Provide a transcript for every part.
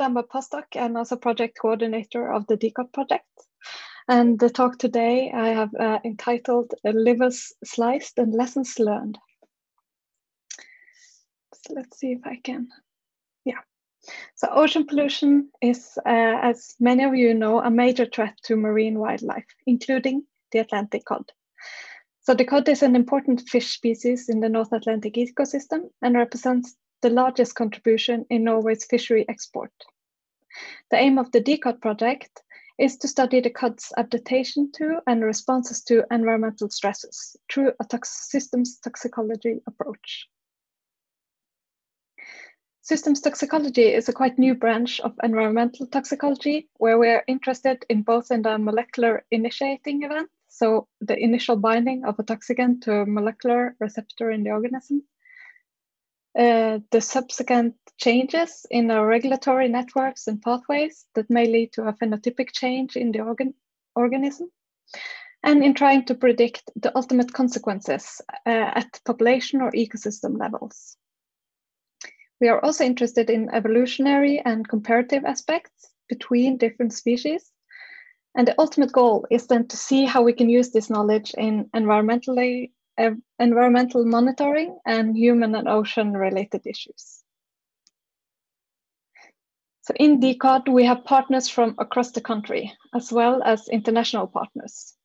I'm a postdoc and also project coordinator of the DCOT project. And the talk today I have entitled Livers Sliced and Lessons Learned. So let's see if I can, So ocean pollution is, as many of you know, a major threat to marine wildlife, including the Atlantic cod. So the cod is an important fish species in the North Atlantic ecosystem and represents the largest contribution in Norway's fishery export. The aim of the DCOT project is to study the cod's adaptation to and responses to environmental stresses through a systems toxicology approach. Systems toxicology is a quite new branch of environmental toxicology where we are interested in both in the molecular initiating event, so the initial binding of a toxicant to a molecular receptor in the organism, the subsequent changes in our regulatory networks and pathways that may lead to a phenotypic change in the organism, and in trying to predict the ultimate consequences at population or ecosystem levels. We are also interested in evolutionary and comparative aspects between different species. And the ultimate goal is then to see how we can use this knowledge in environmental monitoring and human and ocean related issues. So in DCOT, we have partners from across the country, as well as international partners.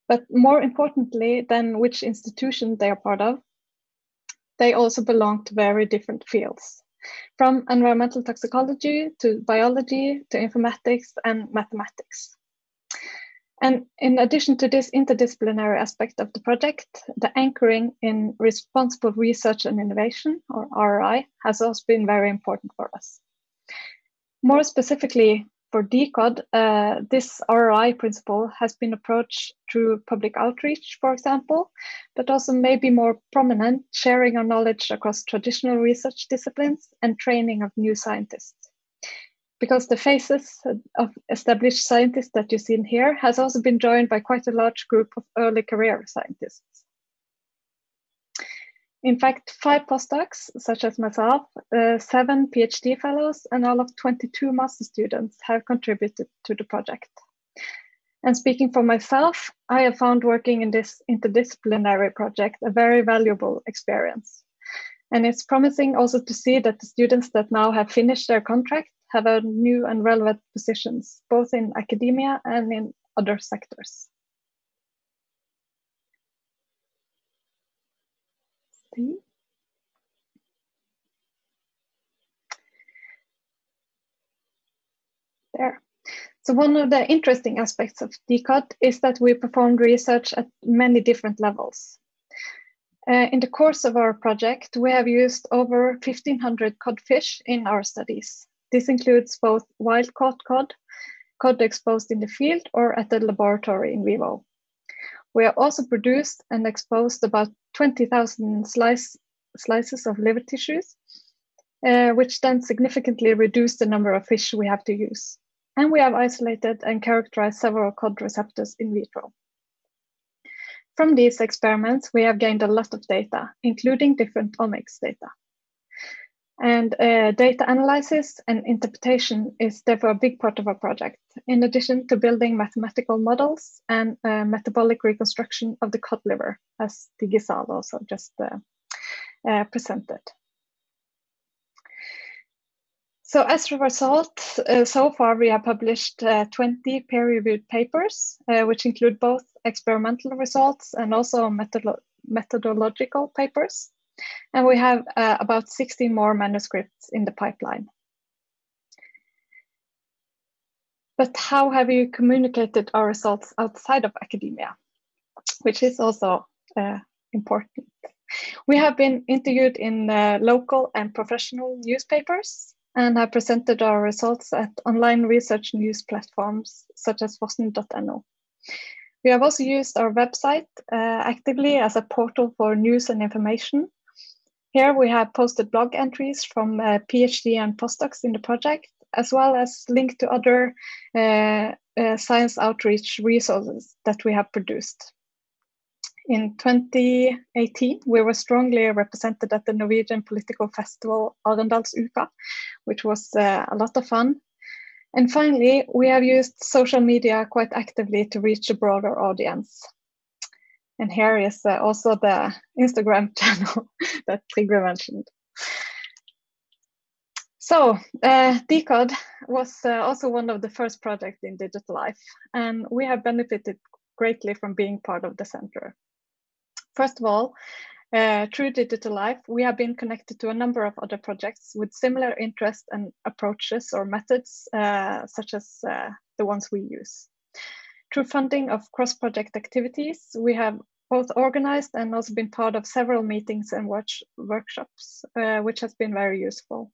But more importantly than which institution they are part of, they also belong to very different fields, from environmental toxicology to biology to informatics and mathematics. And in addition to this interdisciplinary aspect of the project, the anchoring in responsible research and innovation, or RRI, has also been very important for us. More specifically, for DCOT, this RRI principle has been approached through public outreach, for example, but also maybe more prominent, sharing our knowledge across traditional research disciplines and training of new scientists. Because the faces of established scientists that you see in here has also been joined by quite a large group of early career scientists. In fact, 5 postdocs, such as myself, 7 PhD fellows, and all of 22 master students have contributed to the project. And speaking for myself, I have found working in this interdisciplinary project a very valuable experience. And it's promising also to see that the students that now have finished their contract have a new and relevant positions, both in academia and in other sectors. There. So one of the interesting aspects of DCOT is that we performed research at many different levels. In the course of our project, we have used over 1,500 codfish in our studies. This includes both wild-caught cod, cod exposed in the field, or at the laboratory in vivo. We have also produced and exposed about 20,000 slices of liver tissues, which then significantly reduce the number of fish we have to use. And we have isolated and characterized several cod receptors in vitro. From these experiments, we have gained a lot of data, including different omics data. And data analysis and interpretation is therefore a big part of our project, in addition to building mathematical models and metabolic reconstruction of the cod liver, as Digisal also just presented. So as a result, so far we have published 20 peer-reviewed papers, which include both experimental results and also methodological papers. And we have about 16 more manuscripts in the pipeline. But how have you communicated our results outside of academia, which is also important? We have been interviewed in local and professional newspapers and have presented our results at online research news platforms such as Vossen.no. We have also used our website actively as a portal for news and information. Here we have posted blog entries from PhD and postdocs in the project, as well as linked to other science outreach resources that we have produced. In 2018, we were strongly represented at the Norwegian political festival Arendalsuka, which was a lot of fun. And finally, we have used social media quite actively to reach a broader audience. And here is also the Instagram channel that Trygve mentioned. So DCOD was also one of the first projects in Digital Life, and we have benefited greatly from being part of the center. First of all, through Digital Life, we have been connected to a number of other projects with similar interests and approaches or methods, such as the ones we use. Through funding of cross-project activities, we have both organized and also been part of several meetings and workshops, which has been very useful.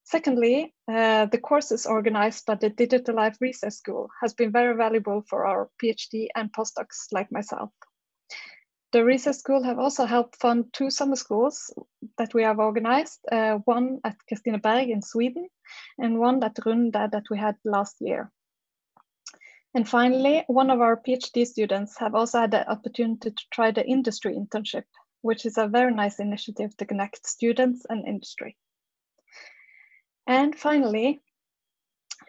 Secondly, the courses organized by the Digital Life Research School has been very valuable for our PhD and postdocs like myself. The Research School have also helped fund 2 summer schools that we have organized, one at Kristineberg in Sweden and one at Runde that we had last year. And finally, one of our PhD students have also had the opportunity to try the industry internship, which is a very nice initiative to connect students and industry. And finally,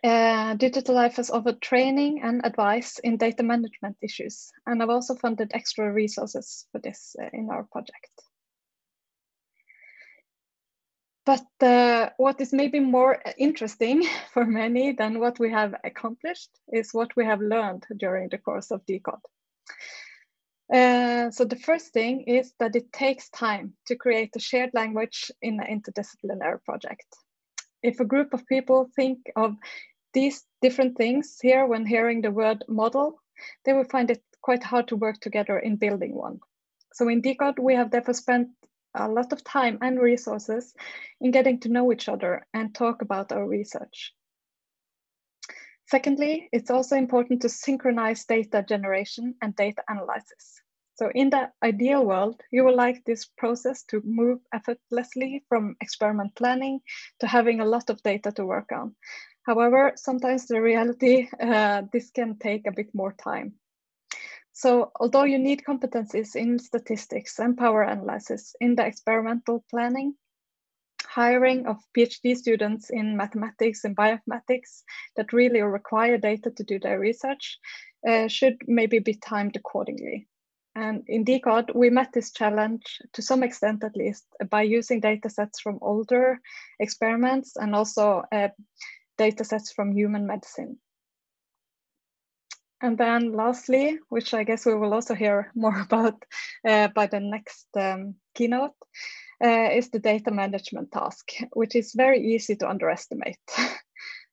Digital Life has offered training and advice in data management issues, and I've also funded extra resources for this in our project. But what is maybe more interesting for many than what we have accomplished is what we have learned during the course of DCOD. So the first thing is that it takes time to create a shared language in an interdisciplinary project. If a group of people think of these different things here when hearing the word model, they will find it quite hard to work together in building one. So in DCOD, we have therefore spent a lot of time and resources in getting to know each other and talk about our research. Secondly, it's also important to synchronize data generation and data analysis. So in the ideal world, you would like this process to move effortlessly from experiment planning to having a lot of data to work on. However, sometimes the reality, this can take a bit more time. So although you need competencies in statistics and power analysis in the experimental planning, hiring of PhD students in mathematics and bioinformatics that really require data to do their research should maybe be timed accordingly. And in DCOD, we met this challenge to some extent at least by using data sets from older experiments and also data sets from human medicine. And then lastly, which I guess we will also hear more about by the next keynote, is the data management task, which is very easy to underestimate.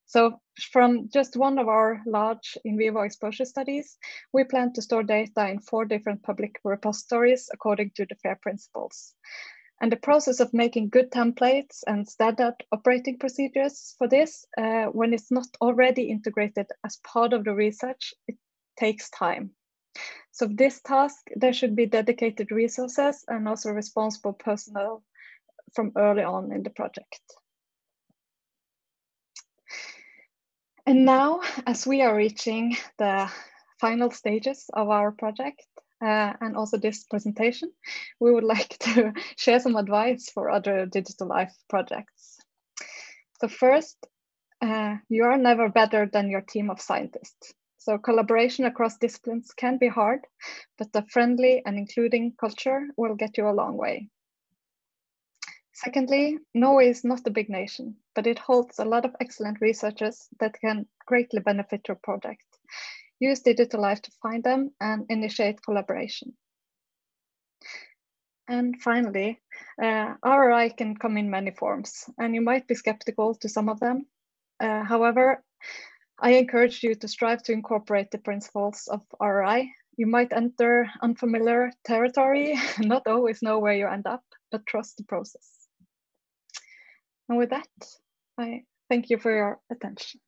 So from just one of our large in vivo exposure studies, we plan to store data in 4 different public repositories according to the FAIR principles. And the process of making good templates and standard operating procedures for this, when it's not already integrated as part of the research, it takes time. So for this task, there should be dedicated resources and also responsible personnel from early on in the project. And now, as we are reaching the final stages of our project, and also this presentation, we would like to share some advice for other Digital Life projects. So first, you are never better than your team of scientists. So collaboration across disciplines can be hard, but a friendly and including culture will get you a long way. Secondly, Norway is not a big nation, but it holds a lot of excellent researchers that can greatly benefit your project. Use Digital Life to find them and initiate collaboration. And finally, RRI can come in many forms, and you might be skeptical to some of them. However, I encourage you to strive to incorporate the principles of RRI. You might enter unfamiliar territory, not always know where you end up, but trust the process. And with that, I thank you for your attention.